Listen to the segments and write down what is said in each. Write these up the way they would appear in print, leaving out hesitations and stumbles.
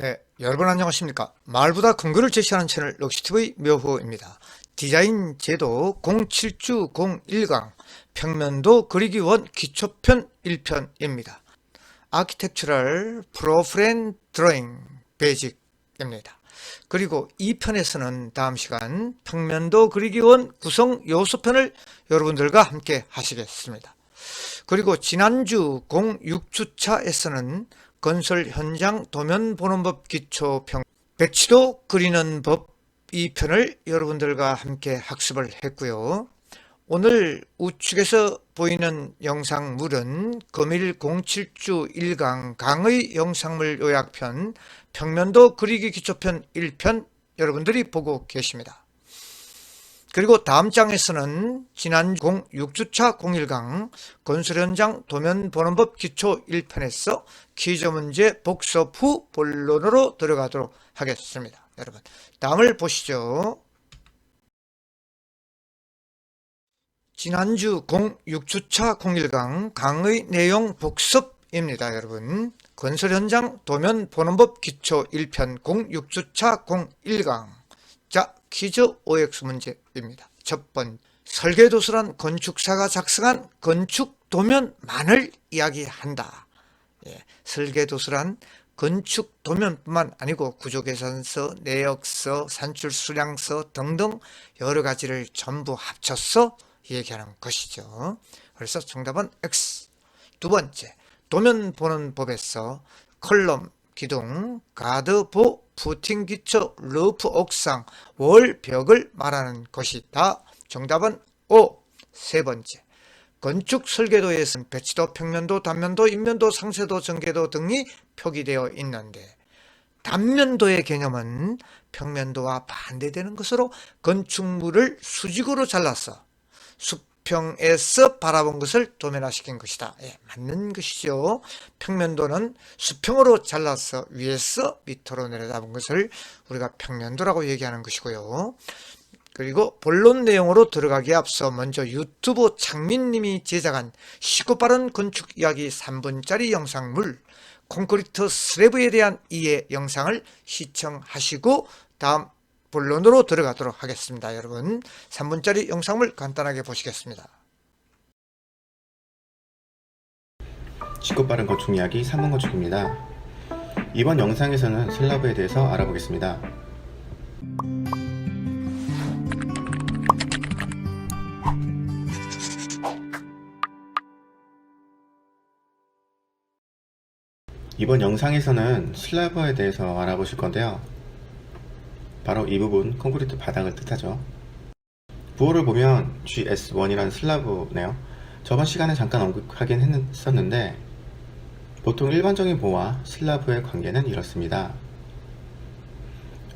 네, 여러분 안녕하십니까. 말보다 근거를 제시하는 채널 럭시TV 묘호입니다. 디자인 제도 07주 01강 평면도 그리기 원 기초편 1편입니다. 아키텍처럴 프로프렌 드로잉 베이직입니다. 그리고 2편에서는 다음 시간 평면도 그리기 원 구성 요소편을 여러분들과 함께 하시겠습니다. 그리고 지난주 06주차에서는 건설 현장 도면 보는 법 기초평 배치도 그리는 법 2편을 여러분들과 함께 학습을 했고요. 오늘 우측에서 보이는 영상물은 금일 07주 1강 강의 영상물 요약편 평면도 그리기 기초편 1편 여러분들이 보고 계십니다. 그리고 다음 장에서는 지난 06주차 01강 건설 현장 도면 보는 법 기초 1편에서 퀴즈 문제 복습 후 본론으로 들어가도록 하겠습니다. 여러분 다음을 보시죠. 지난주 06주차 01강 강의 내용 복습입니다. 여러분 건설 현장 도면 보는 법 기초 1편 06주차 01강 자 퀴즈 OX 문제입니다. 첫 번째, 설계도서란 건축사가 작성한 건축 도면만을 이야기한다. 설계도서란 건축 도면뿐만 아니고 구조계산서, 내역서, 산출수량서 등등 여러 가지를 전부 합쳐서 얘기하는 것이죠. 그래서 정답은 X. 두 번째, 도면 보는 법에서 컬럼, 기둥, 가드, 보, 푸팅, 기초, 루프, 옥상, 월, 벽을 말하는 것이다. 정답은 O. 세 번째, 건축 설계도에서는 배치도, 평면도, 단면도, 인면도, 상세도, 전개도 등이 표기되어 있는데 단면도의 개념은 평면도와 반대되는 것으로 건축물을 수직으로 잘라서 수평에서 바라본 것을 도면화시킨 것이다. 맞는 것이죠. 평면도는 수평으로 잘라서 위에서 밑으로 내려다본 것을 우리가 평면도라고 얘기하는 것이고요. 그리고 본론 내용으로 들어가기에 앞서 먼저 유튜브 창민님이 제작한 쉽고 빠른 건축 이야기 3분짜리 영상물 콘크리트 슬래브에 대한 이해 영상을 시청하시고 다음 본론으로 들어가도록 하겠습니다. 여러분 3분짜리 영상물 간단하게 보시겠습니다. 쉽고 빠른 건축 이야기 3분 건축입니다. 이번 영상에서는 슬라브에 대해서 알아보겠습니다. 이번 영상에서는 슬라브에 대해서 알아보실 건데요. 바로 이 부분 콘크리트 바닥을 뜻하죠. 부호를 보면 GS1이라는 슬라브네요. 저번 시간에 잠깐 언급하긴 했었는데 보통 일반적인 보호와 슬라브의 관계는 이렇습니다.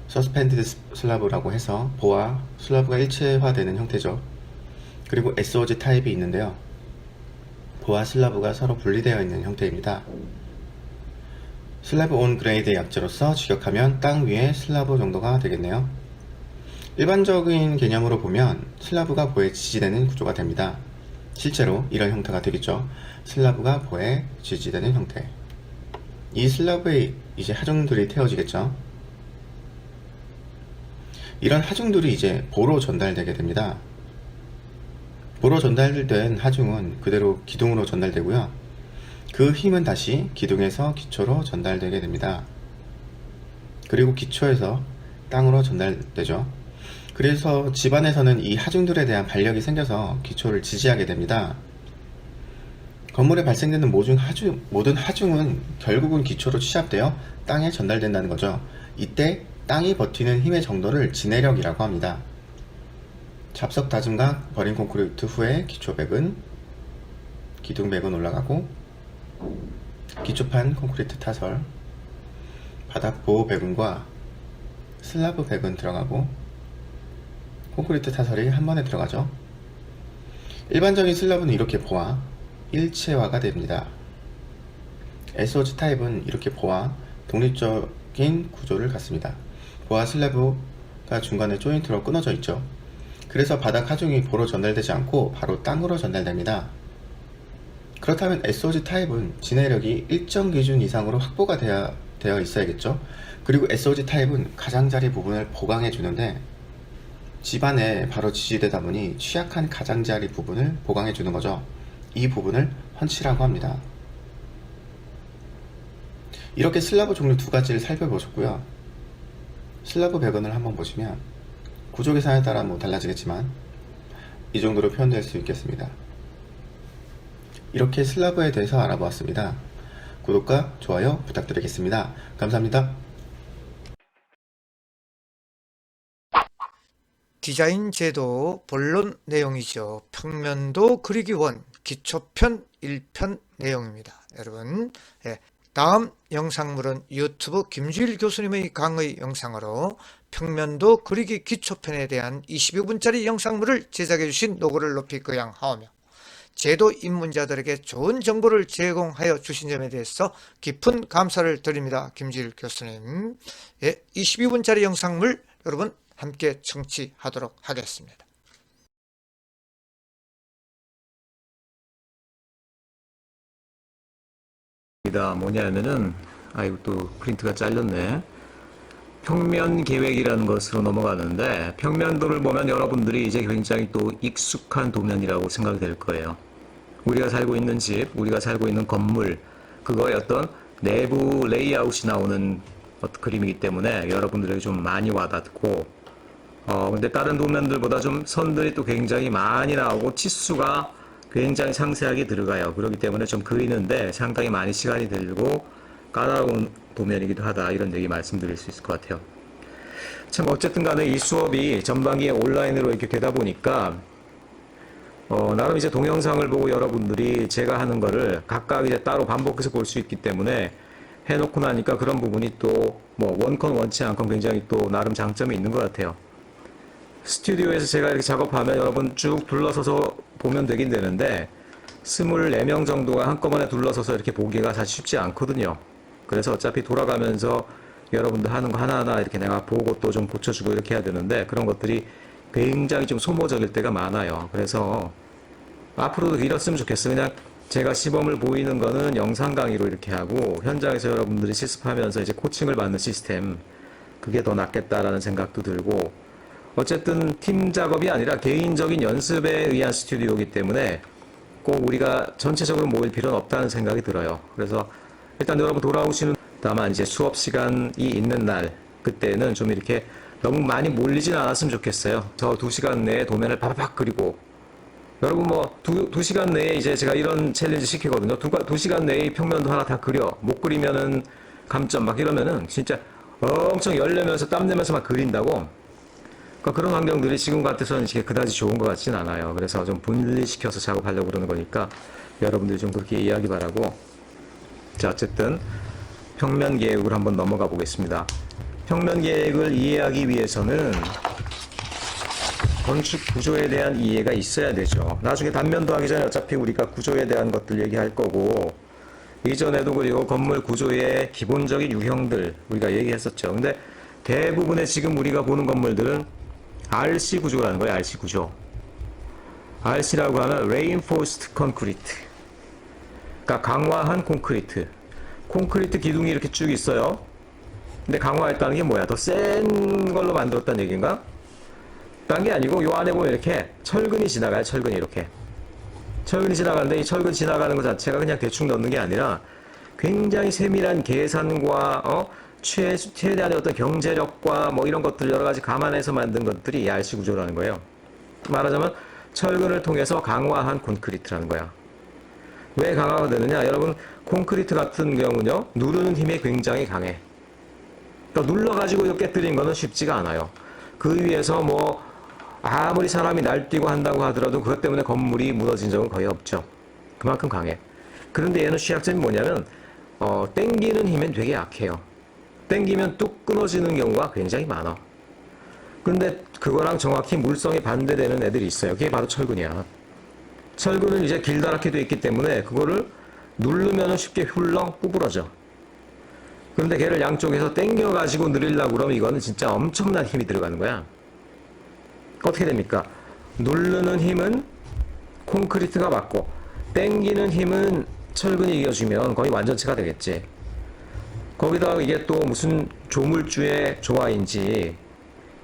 서스펜디드 슬라브라고 해서 보호와 슬라브가 일체화되는 형태죠. 그리고 SOG 타입이 있는데요. 보호와 슬라브가 서로 분리되어 있는 형태입니다. 슬래브 온 그레이드의 약자로서 직역하면 땅 위에 슬라브 정도가 되겠네요. 일반적인 개념으로 보면 슬라브가 보에 지지되는 구조가 됩니다. 실제로 이런 형태가 되겠죠. 슬라브가 보에 지지되는 형태. 이 슬라브에 이제 하중들이 태워지겠죠. 이런 하중들이 이제 보로 전달되게 됩니다. 보로 전달된 하중은 그대로 기둥으로 전달되고요. 그 힘은 다시 기둥에서 기초로 전달되게 됩니다. 그리고 기초에서 땅으로 전달되죠. 그래서 집안에서는 이 하중들에 대한 반력이 생겨서 기초를 지지하게 됩니다. 건물에 발생되는 모든 하중은 결국은 기초로 취합되어 땅에 전달된다는 거죠. 이때 땅이 버티는 힘의 정도를 지내력이라고 합니다. 잡석 다짐과 버린 콘크리트 후에 기초백은 기둥백은 올라가고 기초판 콘크리트 타설, 바닥 보호 배근과 슬라브 배근 들어가고 콘크리트 타설이 한 번에 들어가죠. 일반적인 슬라브는 이렇게 보아 일체화가 됩니다. SOG 타입은 이렇게 보아 독립적인 구조를 갖습니다. 보아 슬라브가 중간에 조인트로 끊어져 있죠. 그래서 바닥 하중이 보로 전달되지 않고 바로 땅으로 전달됩니다. 그렇다면 SOG 타입은 진해력이 일정 기준 이상으로 확보가 되어 있어야겠죠. 그리고 SOG 타입은 가장자리 부분을 보강해 주는데 집안에 바로 지지되다 보니 취약한 가장자리 부분을 보강해 주는 거죠. 이 부분을 펀치라고 합니다. 이렇게 슬라브 종류 두 가지를 살펴보셨고요. 슬라브 배건을 한번 보시면 구조 계산에 따라 달라지겠지만 이 정도로 표현될 수 있겠습니다. 이렇게 슬라브에 대해서 알아보았습니다. 구독과 좋아요 부탁드리겠습니다. 감사합니다. 디자인 제도 본론 내용이죠. 평면도 그리기 원 기초편 1편 내용입니다. 여러분, 다음 영상물은 유튜브 김주일 교수님의 강의 영상으로 평면도 그리기 기초편에 대한 22분짜리 영상물을 제작해 주신 노고를 높이 거양하오며 제도 입문자들에게 좋은 정보를 제공하여 주신 점에 대해서 깊은 감사를 드립니다. 김주일 교수님. 22분짜리 영상물 여러분 함께 청취하도록 하겠습니다. 뭐냐면은 아이고 또 프린트가 잘렸네. 평면 계획이라는 것으로 넘어가는데 평면도를 보면 여러분들이 이제 굉장히 또 익숙한 도면이라고 생각이 될 거예요. 우리가 살고 있는 집, 우리가 살고 있는 건물, 그거의 어떤 내부 레이아웃이 나오는 그림이기 때문에 여러분들에게 좀 많이 와닿고 근데 다른 도면들보다 좀 선들이 또 굉장히 많이 나오고 치수가 굉장히 상세하게 들어가요. 그렇기 때문에 좀 그리는데 상당히 많이 시간이 들고 까다로운 도면이기도 하다, 이런 얘기 말씀드릴 수 있을 것 같아요. 참 어쨌든 간에 이 수업이 전반기에 온라인으로 이렇게 되다 보니까 나름 이제 동영상을 보고 여러분들이 제가 하는 거를 각각 이제 따로 반복해서 볼 수 있기 때문에 해놓고 나니까 그런 부분이 또 뭐 원컨 원치 않건 굉장히 또 나름 장점이 있는 것 같아요. 스튜디오에서 제가 이렇게 작업하면 여러분 쭉 둘러서서 보면 되긴 되는데 24명 정도가 한꺼번에 둘러서서 이렇게 보기가 사실 쉽지 않거든요. 그래서 어차피 돌아가면서 여러분들 하는 거 하나하나 이렇게 내가 보고 또 좀 고쳐주고 이렇게 해야 되는데 그런 것들이 굉장히 좀 소모적일 때가 많아요. 그래서 앞으로도 이렇으면 좋겠어요. 그냥 제가 시범을 보이는 거는 영상 강의로 이렇게 하고 현장에서 여러분들이 실습하면서 이제 코칭을 받는 시스템, 그게 더 낫겠다라는 생각도 들고, 어쨌든 팀 작업이 아니라 개인적인 연습에 의한 스튜디오이기 때문에 꼭 우리가 전체적으로 모일 필요는 없다는 생각이 들어요. 그래서 일단 여러분 돌아오시는, 다만 이제 수업 시간이 있는 날 그때는 좀 이렇게 너무 많이 몰리진 않았으면 좋겠어요. 저 2시간 내에 도면을 바바박 그리고, 여러분 뭐 2시간 내에 이제 제가 이런 챌린지 시키거든요. 2시간 내에 평면도 하나 다 그려. 못 그리면은 감점 막 이러면은 진짜 엄청 열내면서 땀내면서 막 그린다고. 그러니까 그런 환경들이 지금 같아서는 이게 그다지 좋은 것 같진 않아요. 그래서 좀 분리시켜서 작업하려고 그러는 거니까 여러분들이 좀 그렇게 이해하기 바라고. 자, 어쨌든 평면 계획을 한번 넘어가 보겠습니다. 평면 계획을 이해하기 위해서는 건축 구조에 대한 이해가 있어야 되죠. 나중에 단면도 하기 전에 어차피 우리가 구조에 대한 것들 얘기할 거고, 이전에도 그리고 건물 구조의 기본적인 유형들 우리가 얘기했었죠. 근데 대부분의 지금 우리가 보는 건물들은 RC 구조라는 거예요. RC 구조. RC라고 하면 Reinforced Concrete. 그러니까 강화한 콘크리트. 콘크리트 기둥이 이렇게 쭉 있어요. 근데 강화했다는 게 뭐야? 더 센 걸로 만들었다는 얘기인가? 딴 게 아니고 요 안에 보면 이렇게 철근이 지나가요. 철근이 이렇게. 철근이 지나가는데 이 철근 지나가는 것 자체가 그냥 대충 넣는 게 아니라 굉장히 세밀한 계산과 최대한의 어떤 경제력과 뭐 이런 것들 여러 가지 감안해서 만든 것들이 이 RC 구조라는 거예요. 말하자면 철근을 통해서 강화한 콘크리트라는 거야. 왜 강화가 되느냐? 여러분 콘크리트 같은 경우는요, 누르는 힘이 굉장히 강해. 그러니까 눌러가지고 이렇게 깨뜨리는 거는 쉽지가 않아요. 그 위에서 뭐 아무리 사람이 날뛰고 한다고 하더라도 그것 때문에 건물이 무너진 적은 거의 없죠. 그만큼 강해. 그런데 얘는 취약점이 뭐냐면 땡기는 힘은 되게 약해요. 땡기면 뚝 끊어지는 경우가 굉장히 많아. 근데 그거랑 정확히 물성이 반대되는 애들이 있어요. 그게 바로 철근이야. 철근은 이제 길다랗게 돼 있기 때문에 그거를 누르면 쉽게 훌렁 구부러져. 그런데 걔를 양쪽에서 땡겨가지고 늘리려고 그러면 이거는 진짜 엄청난 힘이 들어가는 거야. 어떻게 됩니까? 누르는 힘은 콘크리트가 받고 땡기는 힘은 철근이 이겨주면 거의 완전체가 되겠지. 거기다가 이게 또 무슨 조물주의 조화인지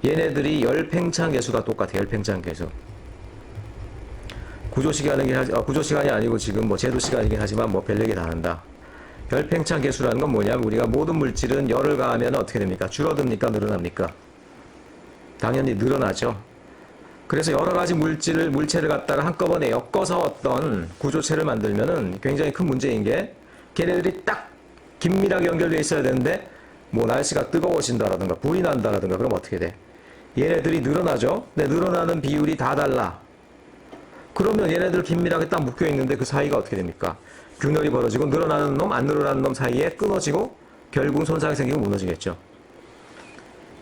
얘네들이 열팽창 계수가 똑같아. 열팽창 계수. 구조 시간이 아니고 지금 뭐 제도 시간이긴 하지만 뭐 별 얘기 다 한다. 열팽창 계수라는 건 뭐냐면 우리가 모든 물질은 열을 가하면 어떻게 됩니까? 줄어듭니까? 늘어납니까? 당연히 늘어나죠. 그래서 여러 가지 물체를 갖다가 한꺼번에 엮어서 어떤 구조체를 만들면은 굉장히 큰 문제인 게 걔네들이 딱 긴밀하게 연결되어 있어야 되는데 뭐 날씨가 뜨거워진다라든가 불이 난다라든가 그럼 어떻게 돼? 얘네들이 늘어나죠? 근데 늘어나는 비율이 다 달라. 그러면 얘네들 긴밀하게 딱 묶여 있는데 그 사이가 어떻게 됩니까? 균열이 벌어지고 늘어나는 놈, 안 늘어나는 놈 사이에 끊어지고 결국 손상이 생기고 무너지겠죠.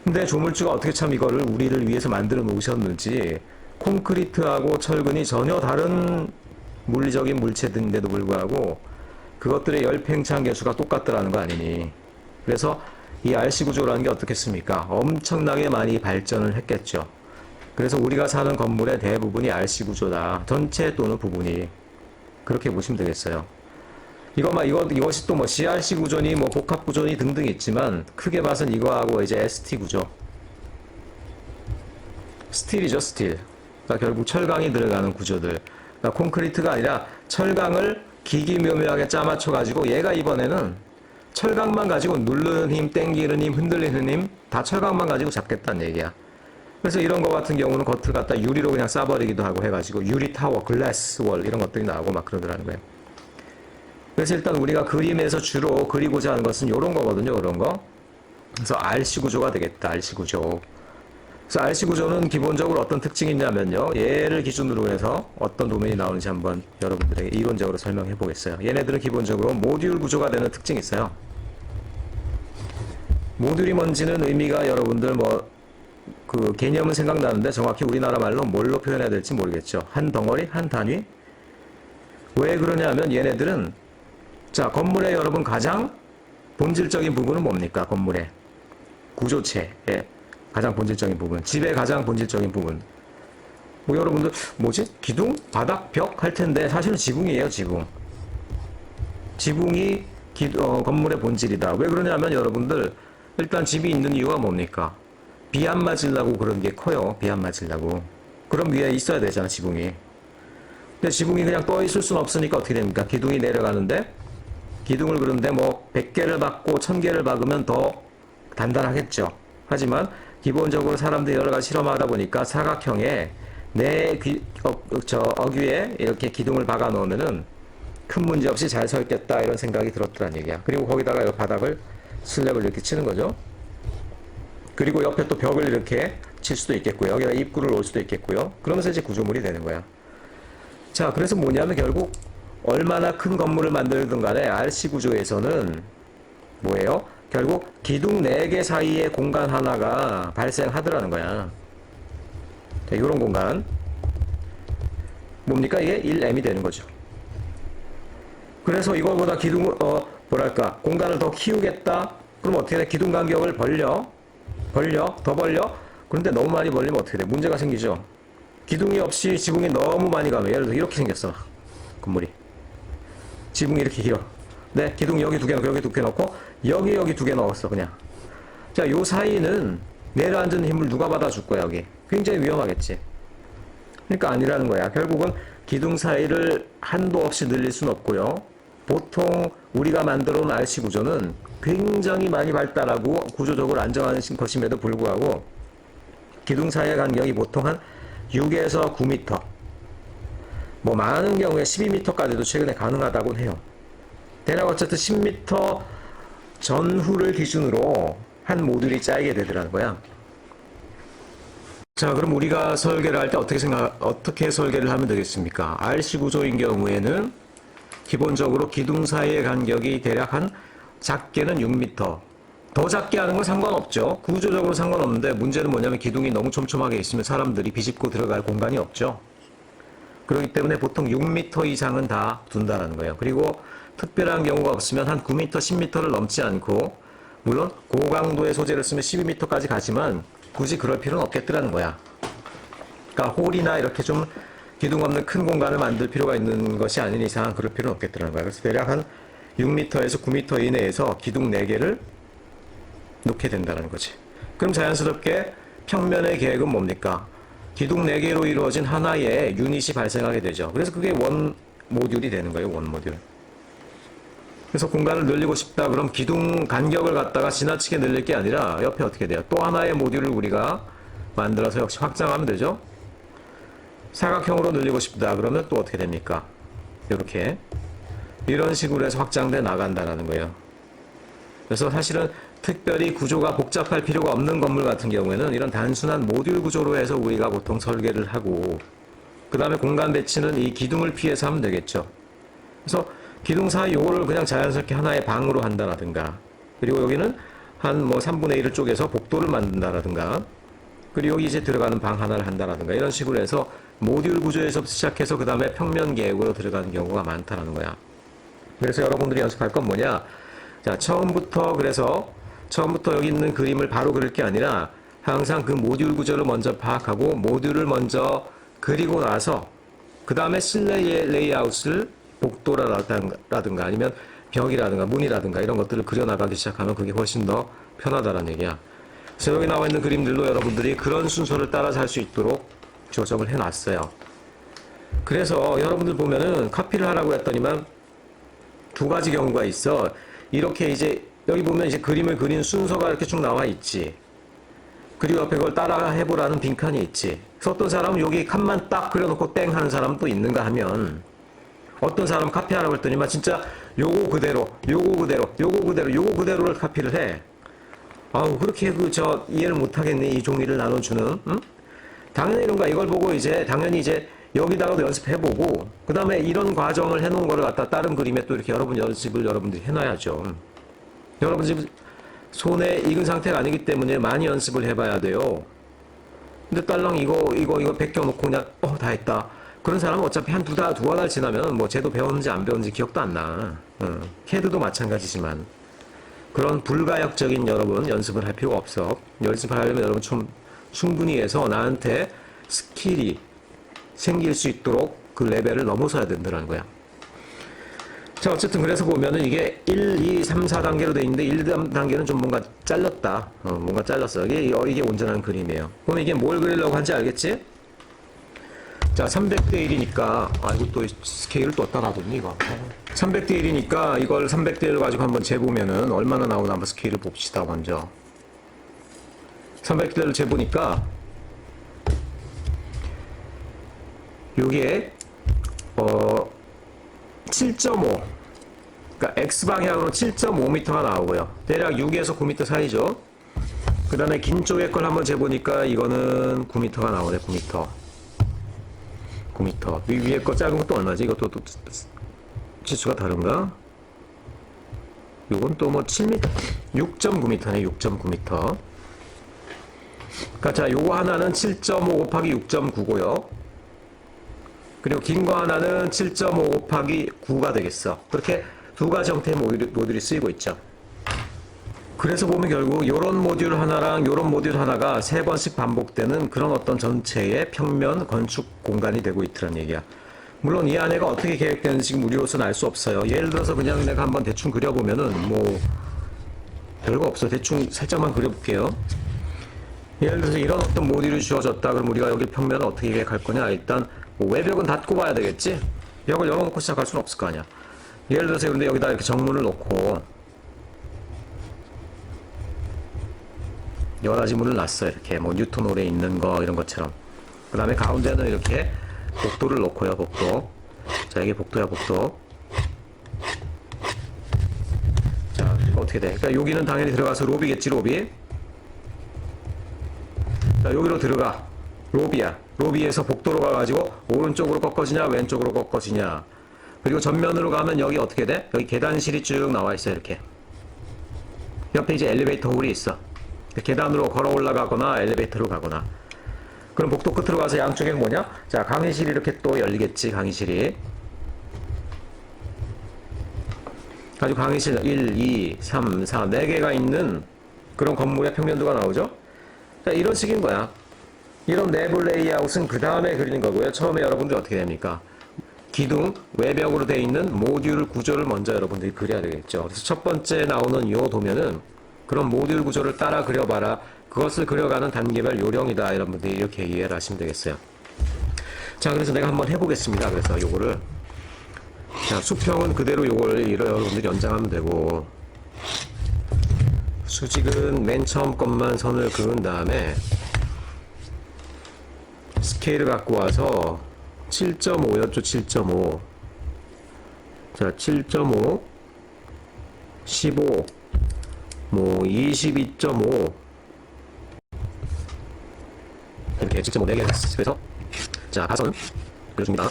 근데 조물주가 어떻게 참 이거를 우리를 위해서 만들어 놓으셨는지 콘크리트하고 철근이 전혀 다른 물리적인 물체들인데도 불구하고 그것들의 열팽창 계수가 똑같더라는 거 아니니. 그래서 이 RC 구조라는 게 어떻겠습니까? 엄청나게 많이 발전을 했겠죠. 그래서 우리가 사는 건물의 대부분이 RC 구조다. 전체 또는 부분이. 그렇게 보시면 되겠어요. 이것이 또 뭐 CRC 구조니 뭐 복합 구조니 등등 있지만 크게 봐선 이거하고 이제 ST 구조. 스틸이죠, 스틸. 그러니까 결국 철강이 들어가는 구조들. 그러니까 콘크리트가 아니라 철강을 기기묘묘하게 짜맞춰 가지고 얘가 이번에는 철강만 가지고 누르는 힘, 땡기는 힘, 흔들리는 힘 다 철강만 가지고 잡겠다는 얘기야. 그래서 이런 거 같은 경우는 겉을 갖다 유리로 그냥 싸버리기도 하고 해가지고 유리 타워, 글래스 월 이런 것들이 나오고 막 그러더라는 거예요. 그래서 일단 우리가 그림에서 주로 그리고자 하는 것은 이런 거거든요. 이런 거. 그래서 RC 구조가 되겠다. RC 구조. 그래서 RC 구조는 기본적으로 어떤 특징이 있냐면요. 얘를 기준으로 해서 어떤 도면이 나오는지 한번 여러분들에게 이론적으로 설명해 보겠어요. 얘네들은 기본적으로 모듈 구조가 되는 특징이 있어요. 모듈이 뭔지는 의미가 여러분들 그 개념은 생각나는데 정확히 우리나라 말로 뭘로 표현해야 될지 모르겠죠. 한 덩어리, 한 단위. 왜 그러냐면 얘네들은 자, 건물의 여러분 가장 본질적인 부분은 뭡니까? 건물의 구조체의 가장 본질적인 부분, 집의 가장 본질적인 부분. 뭐 여러분들 뭐지? 기둥, 바닥, 벽 할 텐데 사실은 지붕이에요, 지붕. 지붕이 건물의 본질이다. 왜 그러냐면 여러분들 일단 집이 있는 이유가 뭡니까? 비 안 맞으려고 그런 게 커요. 비 안 맞으려고. 그럼 위에 있어야 되잖아, 지붕이. 근데 지붕이 그냥 떠 있을 수는 없으니까 어떻게 됩니까? 기둥이 내려가는데 기둥을 그런데 뭐 100개를 박고 1000개를 박으면 더 단단하겠죠. 하지만 기본적으로 사람들이 여러 가지 실험하다 보니까 사각형에 어귀에 이렇게 기둥을 박아 놓으면은 큰 문제 없이 잘 서 있겠다 이런 생각이 들었더란 얘기야. 그리고 거기다가 이 바닥을 슬랩을 이렇게 치는 거죠. 그리고 옆에 또 벽을 이렇게 칠 수도 있겠고요. 여기다 입구를 놓을 수도 있겠고요. 그러면서 이제 구조물이 되는 거야. 자, 그래서 뭐냐면 결국 얼마나 큰 건물을 만들든 간에 RC 구조에서는 뭐예요? 결국 기둥 4개 사이의 공간 하나가 발생하더라는 거야. 자, 이런 공간. 뭡니까? 이게 1m이 되는 거죠. 그래서 이거보다 기둥을, 공간을 더 키우겠다? 그럼 어떻게 돼? 기둥 간격을 더 벌려? 그런데 너무 많이 벌리면 어떻게 돼? 문제가 생기죠. 기둥이 없이 지붕이 너무 많이 가면 예를 들어 이렇게 생겼어. 건물이. 지붕이 이렇게 길어. 네, 기둥 여기 2개 넣고 여기 2개 넣고 여기 2개 넣었어 그냥. 자, 요 사이는 내려앉은 힘을 누가 받아줄 거야 여기. 굉장히 위험하겠지. 그러니까 아니라는 거야. 결국은 기둥 사이를 한도 없이 늘릴 수는 없고요. 보통 우리가 만들어 놓은 RC 구조는 굉장히 많이 발달하고 구조적으로 안정한 것임에도 불구하고 기둥 사이의 간격이 보통 한 6에서 9m, 뭐 많은 경우에 12m까지도 최근에 가능하다고 해요. 대략 어쨌든 10m 전후를 기준으로 한 모듈이 짜이게 되더라는 거야. 자, 그럼 우리가 설계를 할 때 어떻게 설계를 하면 되겠습니까? RC 구조인 경우에는 기본적으로 기둥 사이의 간격이 대략 한 작게는 6m. 더 작게 하는 건 상관없죠. 구조적으로 상관없는데 문제는 뭐냐면 기둥이 너무 촘촘하게 있으면 사람들이 비집고 들어갈 공간이 없죠. 그렇기 때문에 보통 6m 이상은 다 둔다는 거예요. 그리고 특별한 경우가 없으면 한 9m, 10m를 넘지 않고 물론 고강도의 소재를 쓰면 12m까지 가지만 굳이 그럴 필요는 없겠더라는 거야. 그러니까 홀이나 이렇게 좀 기둥 없는 큰 공간을 만들 필요가 있는 것이 아닌 이상 그럴 필요는 없겠다는 거야. 그래서 대략 한 6m에서 9m 이내에서 기둥 4개를 놓게 된다는 거지. 그럼 자연스럽게 평면의 계획은 뭡니까? 기둥 4개로 이루어진 하나의 유닛이 발생하게 되죠. 그래서 그게 원 모듈이 되는 거예요. 원 모듈. 그래서 공간을 늘리고 싶다. 그럼 기둥 간격을 갖다가 지나치게 늘릴 게 아니라 옆에 어떻게 돼요? 또 하나의 모듈을 우리가 만들어서 역시 확장하면 되죠. 사각형으로 늘리고 싶다. 그러면 또 어떻게 됩니까? 이렇게 이런 식으로 해서 확장돼 나간다는 거예요. 그래서 사실은 특별히 구조가 복잡할 필요가 없는 건물 같은 경우에는 이런 단순한 모듈 구조로 해서 우리가 보통 설계를 하고, 그 다음에 공간 배치는 이 기둥을 피해서 하면 되겠죠. 그래서 기둥 사이 요거를 그냥 자연스럽게 하나의 방으로 한다라든가, 그리고 여기는 한 뭐 3분의 1을 쪼개서 복도를 만든다라든가, 그리고 여기 이제 들어가는 방 하나를 한다라든가, 이런 식으로 해서 모듈 구조에서 시작해서 그 다음에 평면 계획으로 들어가는 경우가 많다라는 거야. 그래서 여러분들이 연습할 건 뭐냐? 자, 처음부터 여기 있는 그림을 바로 그릴 게 아니라 항상 그 모듈 구조를 먼저 파악하고 모듈을 먼저 그리고 나서 그 다음에 실내 레이아웃을 복도라든가 아니면 벽이라든가 문이라든가 이런 것들을 그려나가기 시작하면 그게 훨씬 더 편하다는 얘기야. 그래서 여기 나와 있는 그림들로 여러분들이 그런 순서를 따라서 할 수 있도록 조정을 해놨어요. 그래서 여러분들 보면은 카피를 하라고 했더니만 두 가지 경우가 있어. 이렇게 이제 여기 보면 이제 그림을 그린 순서가 이렇게 쭉 나와 있지. 그리고 옆에 그걸 따라 해보라는 빈칸이 있지. 그래서 어떤 사람은 여기 칸만 딱 그려놓고 땡 하는 사람은 또 있는가 하면, 어떤 사람은 카피하라고 했더니만 진짜 요거 그대로 요거 그대로를 카피를 해. 아우, 그렇게 이해를 못하겠네, 이 종이를 나눠주는. 응? 당연히 이런가, 이걸 보고 당연히 여기다가도 연습해보고, 그 다음에 이런 과정을 해놓은 거를 갖다 다른 그림에 또 이렇게 여러분들이 해놔야죠. 여러분 지금 손에 익은 상태가 아니기 때문에 많이 연습을 해봐야 돼요. 근데 딸랑 이거 베껴놓고 그냥 다 했다. 그런 사람은 어차피 두어 달 지나면 뭐 쟤도 배웠는지 안 배웠는지 기억도 안 나. 캐드도 마찬가지지만 그런 불가역적인 여러분 연습을 할 필요가 없어. 연습을 하려면 여러분 충분히 해서 나한테 스킬이 생길 수 있도록 그 레벨을 넘어서야 된다는 거야. 자, 어쨌든 그래서 보면은 이게 1, 2, 3, 4단계로 되어 있는데 1단계는 좀 뭔가 잘렸다. 뭔가 잘렸어. 이게 온전한 그림이에요. 그럼 이게 뭘 그리려고 하는지 알겠지? 자, 300대 1이니까, 이거 또 스케일을 또 어디다 놔뒀니, 이거? 300대 1이니까 이걸 300대 1을 가지고 한번 재보면은 얼마나 나오나 한번 스케일을 봅시다, 먼저. 300대 1을 재보니까, 요게, 7.5. 그러니까 X방향으로 7.5m가 나오고요. 대략 6에서 9m 사이죠. 그 다음에 긴 쪽의 걸 한번 재보니까 이거는 9m가 나오네, 9m. 9m. 위에 거 작은 것도 얼마지? 이것도 또 치수가 다른가? 요건 또 뭐 7m, 6.9m네, 6.9m. 그러니까 자, 요거 하나는 7.5 곱하기 6.9고요. 그리고 긴 거 하나는 7.5 곱하기 9가 되겠어. 그렇게 두 가지 형태의 모듈이 쓰이고 있죠. 그래서 보면 결국 요런 모듈 하나랑 요런 모듈 하나가 3번씩 반복되는 그런 어떤 전체의 평면 건축 공간이 되고 있더란 얘기야. 물론 이 안에가 어떻게 계획되는지 지금 우리로서는 알 수 없어요. 예를 들어서 그냥 내가 한번 대충 그려보면은 뭐 별거 없어. 대충 살짝만 그려볼게요. 예를 들어서 이런 어떤 모듈이 주어졌다. 그럼 우리가 여기 평면을 어떻게 계획할 거냐? 일단 뭐 외벽은 닫고 봐야 되겠지? 벽을 열어놓고 시작할 수는 없을 거 아니야. 예를 들어서 근데 여기다 이렇게 정문을 놓고 여러 가지 문을 놨어요. 이렇게 뭐 뉴턴홀에 있는 거 이런 것처럼. 그 다음에 가운데는 이렇게 복도를 놓고요. 복도. 자, 이게 복도야, 복도. 자, 어떻게 돼? 그러니까 여기는 당연히 들어가서 로비겠지, 로비. 자, 여기로 들어가. 로비야. 로비에서 복도로 가가지고 오른쪽으로 꺾어지냐 왼쪽으로 꺾어지냐. 그리고 전면으로 가면 여기 어떻게 돼? 여기 계단실이 쭉 나와 있어요. 이렇게 옆에 이제 엘리베이터 홀이 있어. 계단으로 걸어 올라가거나 엘리베이터로 가거나. 그럼 복도 끝으로 가서 양쪽에는 뭐냐? 자, 강의실이 이렇게 또 열리겠지. 강의실이 아주 강의실 1, 2, 3, 4 4개가 있는 그런 건물의 평면도가 나오죠. 자, 이런 식인 거야. 이런 내부 레이아웃은 그 다음에 그리는 거고요. 처음에 여러분들이 어떻게 됩니까? 기둥 외벽으로 되어 있는 모듈 구조를 먼저 여러분들이 그려야 되겠죠. 그래서 첫 번째 나오는 이 도면은 그런 모듈 구조를 따라 그려봐라. 그것을 그려가는 단계별 요령이다. 여러분들이 이렇게 이해를 하시면 되겠어요. 자, 그래서 내가 한번 해보겠습니다. 그래서 요거를. 자, 수평은 그대로 요걸 여러분들이 연장하면 되고, 수직은 맨 처음 것만 선을 그은 다음에, 스케일을 갖고 와서 7.5였죠. 7.5. 자, 7.5, 15, 뭐 22.5 이렇게 7.5 4개 했어. 그래서 자, 가선 그려줍니다.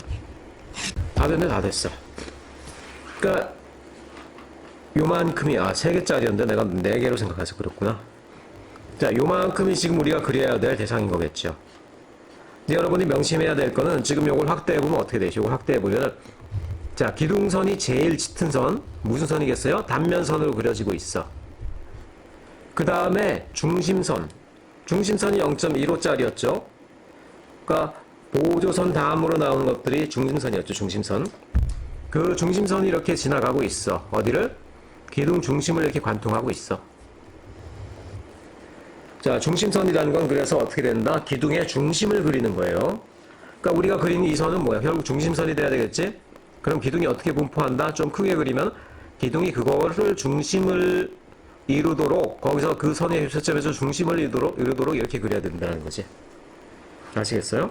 다 됐네. 다 됐어. 그러니까 요만큼이 3개짜리였는데 내가 4개로 생각해서 그렸구나. 자, 요만큼이 지금 우리가 그려야 될 대상인 거겠죠. 근데 여러분이 명심해야 될 거는 지금 요걸 확대해보면 어떻게 되죠? 요걸 확대해보면 자, 기둥선이 제일 짙은 선 무슨 선이겠어요? 단면선으로 그려지고 있어. 그 다음에 중심선이 0.15짜리였죠. 그러니까 보조선 다음으로 나오는 것들이 중심선이었죠. 중심선. 그 중심선이 이렇게 지나가고 있어. 어디를? 기둥 중심을 이렇게 관통하고 있어. 자, 중심선이라는 건 그래서 어떻게 된다? 기둥의 중심을 그리는 거예요. 그러니까 우리가 그리는 이 선은 뭐야? 결국 중심선이 돼야 되겠지? 그럼 기둥이 어떻게 분포한다? 좀 크게 그리면 기둥이 그거를 중심을 이루도록, 거기서 그 선의 교차점에서 중심을 이루도록 이렇게 그려야 된다는 거지. 아시겠어요?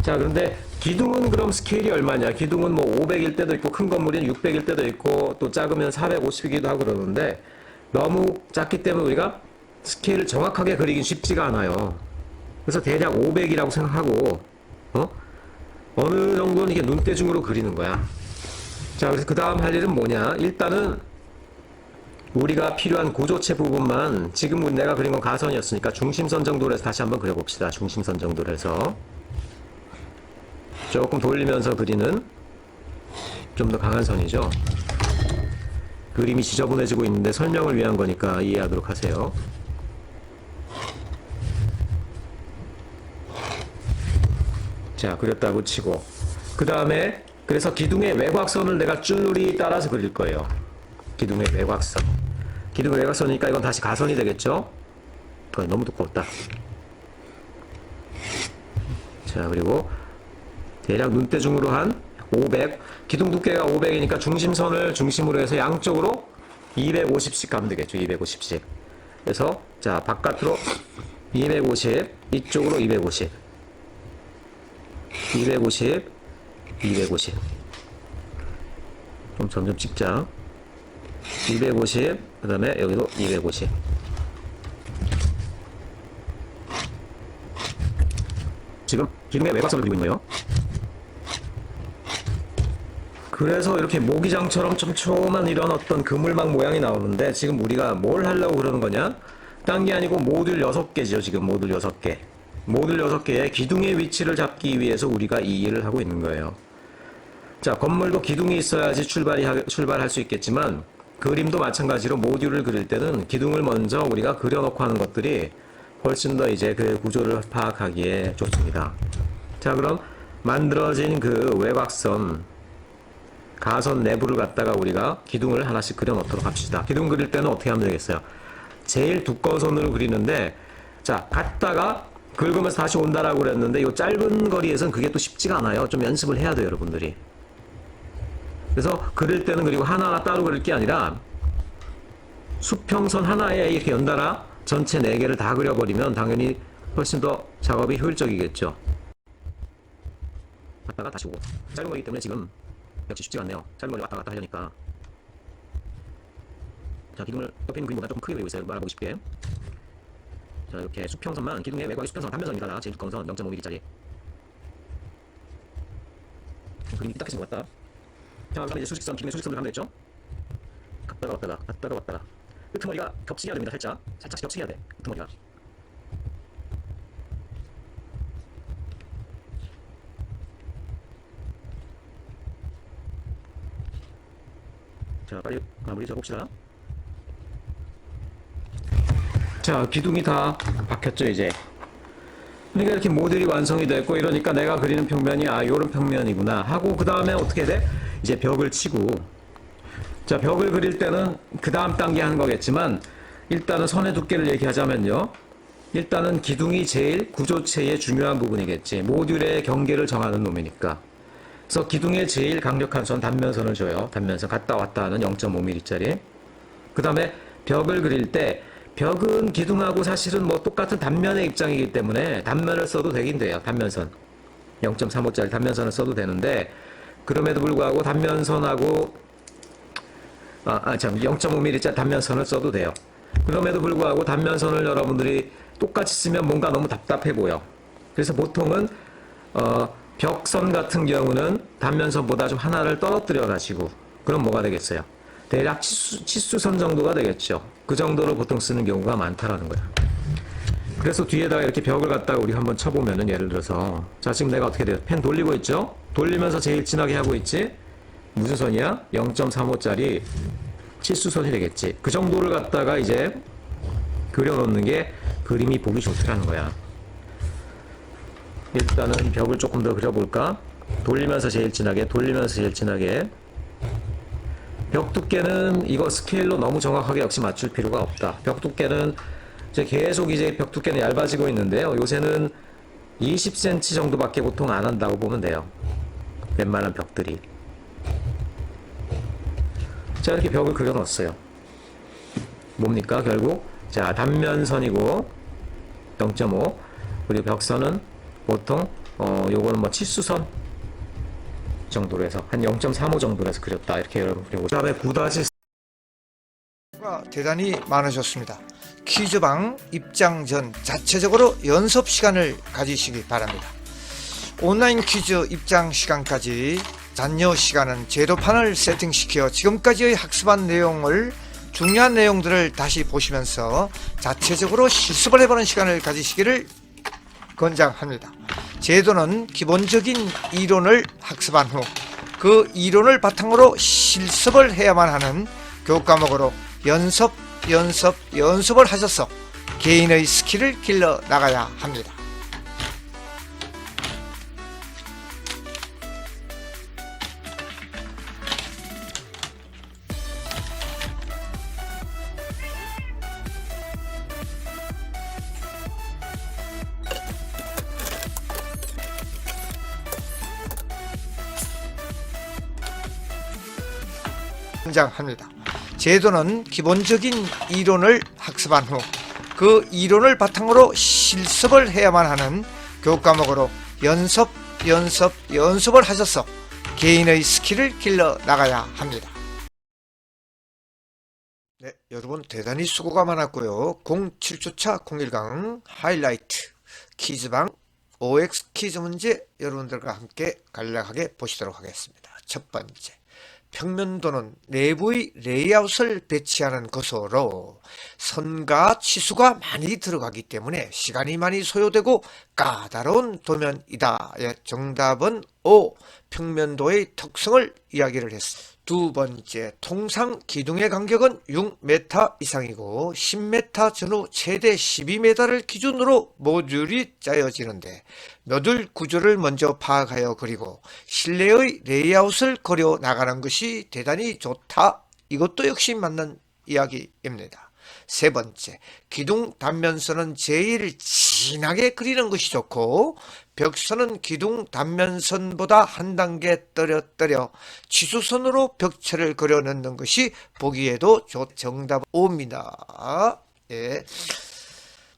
자, 그런데 기둥은 그럼 스케일이 얼마냐? 기둥은 뭐 500일 때도 있고 큰 건물은 600일 때도 있고 또 작으면 450이기도 하고 그러는데 너무 작기 때문에 우리가 스케일을 정확하게 그리긴 쉽지가 않아요. 그래서 대략 500이라고 생각하고 어느 정도는 이게 눈대중으로 그리는 거야. 자, 그래서 그 다음 할 일은 뭐냐? 일단은 우리가 필요한 구조체 부분만, 지금 내가 그린 건 가선이었으니까 중심선 정도로 해서 다시 한번 그려봅시다. 중심선 정도로 해서 조금 돌리면서 그리는 좀 더 강한 선이죠. 그림이 지저분해지고 있는데 설명을 위한 거니까 이해하도록 하세요. 자, 그렸다고 치고 그 다음에 그래서 기둥의 외곽선을 내가 줄누리 따라서 그릴 거예요. 기둥의 외곽선. 기둥의 외곽선이니까 이건 다시 가선이 되겠죠? 너무 두껍다. 자, 그리고 대략 눈대중으로 한 500. 기둥 두께가 500이니까 중심선을 중심으로 해서 양쪽으로 250씩 가면 되겠죠. 250씩. 그래서 자, 바깥으로 250, 이쪽으로 250. 250, 250. 좀 점점 찍자. 250, 그 다음에 여기도 250. 지금 기둥의 외곽선을 그리고 있는 거예요. 그래서 이렇게 모기장처럼 촘촘한 이런 어떤 그물망 모양이 나오는데 지금 우리가 뭘 하려고 그러는 거냐? 딴 게 아니고 모듈 6개죠. 지금 모듈 6개. 모듈 6개의 기둥의 위치를 잡기 위해서 우리가 이 일을 하고 있는 거예요. 자, 건물도 기둥이 있어야지 출발할 수 있겠지만 그림도 마찬가지로 모듈을 그릴 때는 기둥을 먼저 우리가 그려놓고 하는 것들이 훨씬 더 이제 그 구조를 파악하기에 좋습니다. 자, 그럼 만들어진 그 외곽선, 가선 내부를 갖다가 우리가 기둥을 하나씩 그려놓도록 합시다. 기둥 그릴 때는 어떻게 하면 되겠어요? 제일 두꺼운 선으로 그리는데, 자, 갔다가 긁으면서 다시 온다라고 그랬는데, 이 짧은 거리에서는 그게 또 쉽지가 않아요. 좀 연습을 해야 돼요, 여러분들이. 그래서 그릴 때는 그리고 하나하나 따로 그릴 게 아니라, 수평선 하나에 이렇게 연달아 전체 4개를 다 그려버리면 당연히 훨씬 더 작업이 효율적이겠죠. 갔다가 다시 오고. 짧은 거리기 때문에 지금 역시 쉽지가 않네요. 짧은 거리 왔다 갔다 하려니까. 자, 기둥을 옆에 있는 그림보다 조금 크게 그리고 있어요. 말아보기 쉽게. 자, 이렇게 수평선만, 기둥의 외곽의 수평선 단면선입니다. 제일 두꺼운 선 0.5mm짜리. 그림이 삐딱해진 것 같다. 자, 그다음에 이제 수직선, 기둥의 수직선을 하면 됐죠? 갔다가 왔다가, 갔다가 왔다가. 끄트머리가 겹치게 해야 됩니다. 살짝씩 겹치게 해야 돼. 끄트머리가. 자, 빨리 마무리 잡읍시다. 자, 기둥이 다 박혔죠, 이제. 그러니까 이렇게 모듈이 완성이 됐고 이러니까 내가 그리는 평면이 요런 평면이구나 하고 그 다음에 어떻게 돼? 이제 벽을 치고 자 벽을 그릴 때는 그 다음 단계 하는 거겠지만 일단은 선의 두께를 얘기하자면요. 일단은 기둥이 제일 구조체의 중요한 부분이겠지. 모듈의 경계를 정하는 놈이니까. 그래서 기둥에 제일 강력한 선 단면선을 줘요. 단면선 갔다 왔다 하는 0.5mm짜리. 그 다음에 벽을 그릴 때 벽은 기둥하고 사실은 뭐 똑같은 단면의 입장이기 때문에 단면을 써도 되긴 돼요. 단면선 0.35짜리 단면선을 써도 되는데 그럼에도 불구하고 단면선하고 0.5mm짜리 단면선을 써도 돼요. 그럼에도 불구하고 단면선을 여러분들이 똑같이 쓰면 뭔가 너무 답답해 보여. 그래서 보통은 벽선 같은 경우는 단면선보다 좀 하나를 떨어뜨려 가지고 그럼 뭐가 되겠어요? 대략 치수선 정도가 되겠죠. 그 정도로 보통 쓰는 경우가 많다라는 거야. 그래서 뒤에다가 이렇게 벽을 갖다가 우리 한번 쳐보면은 예를 들어서 자 지금 내가 어떻게 돼요? 펜 돌리고 있죠? 돌리면서 제일 진하게 하고 있지? 무슨 선이야? 0.35짜리 치수선이 되겠지. 그 정도를 갖다가 이제 그려놓는 게 그림이 보기 좋더라는 거야. 일단은 벽을 조금 더 그려볼까? 돌리면서 제일 진하게, 돌리면서 제일 진하게. 벽 두께는 이거 스케일로 너무 정확하게 역시 맞출 필요가 없다. 벽 두께는 이제 계속 이제 벽 두께는 얇아지고 있는데요. 요새는 20cm 정도밖에 보통 안 한다고 보면 돼요. 웬만한 벽들이. 자, 이렇게 벽을 그려 넣었어요. 뭡니까, 결국? 자, 단면선이고, 0.5. 그리고 벽선은 보통, 요거는 뭐 치수선 정도로 해서, 한 0.35 정도로 해서 그렸다. 이렇게 여러분 그리고. 그 다음에 9-4 대단히 많으셨습니다. 퀴즈방 입장 전 자체적으로 연습 시간을 가지시기 바랍니다. 온라인 퀴즈 입장 시간까지 잔여 시간은 제도판을 세팅시켜 지금까지의 학습한 내용을 중요한 내용들을 다시 보시면서 자체적으로 실습을 해보는 시간을 가지시기를 권장합니다. 제도는 기본적인 이론을 학습한 후 그 이론을 바탕으로 실습을 해야만 하는 교과목으로 연습을 하셔서 개인의 스킬을 길러 나가야 합니다. 권장합니다. 제도는 기본적인 이론을 학습한 후 그 이론을 바탕으로 실습을 해야만 하는 교과목으로 연습을 하셔서 개인의 스킬을 길러 나가야 합니다. 네, 여러분 대단히 수고가 많았고요. 07주차 01강 하이라이트 퀴즈방 OX 퀴즈 문제 여러분들과 함께 간략하게 보시도록 하겠습니다. 첫 번째, 평면도는 내부의 레이아웃을 배치하는 것으로 선과 치수가 많이 들어가기 때문에 시간이 많이 소요되고 까다로운 도면이다. 예, 정답은 O. 평면도의 특성을 이야기를 했습니다. 두 번째, 통상 기둥의 간격은 6m 이상이고 10m 전후 최대 12m를 기준으로 모듈이 짜여지는데 모듈 구조를 먼저 파악하여 그리고 실내의 레이아웃을 그려 나가는 것이 대단히 좋다. 이것도 역시 맞는 이야기입니다. 세 번째, 기둥 단면선은 제일 진하게 그리는 것이 좋고 벽선은 기둥 단면선보다 한 단계 떨어뜨려 치수선으로 벽체를 그려 넣는 것이 보기에도 좋다. 정답 O입니다. 예.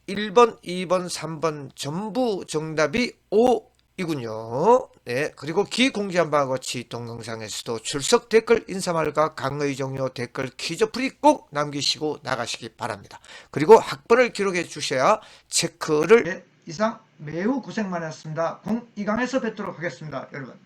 1번, 2번, 3번 전부 정답이 O이군요. 네, 그리고 기공지한 바와 같이 동영상에서도 출석 댓글 인사말과 강의 종료 댓글 퀴즈 풀이 꼭 남기시고 나가시기 바랍니다. 그리고 학번을 기록해 주셔야 체크를. 네, 이상 매우 고생 많았습니다. 02강에서 뵙도록 하겠습니다. 여러분.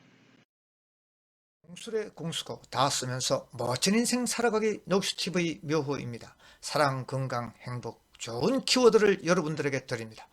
공술의 공수고 다 쓰면서 멋진 인생 살아가기 녹수TV 묘호입니다. 사랑, 건강, 행복, 좋은 키워드를 여러분들에게 드립니다.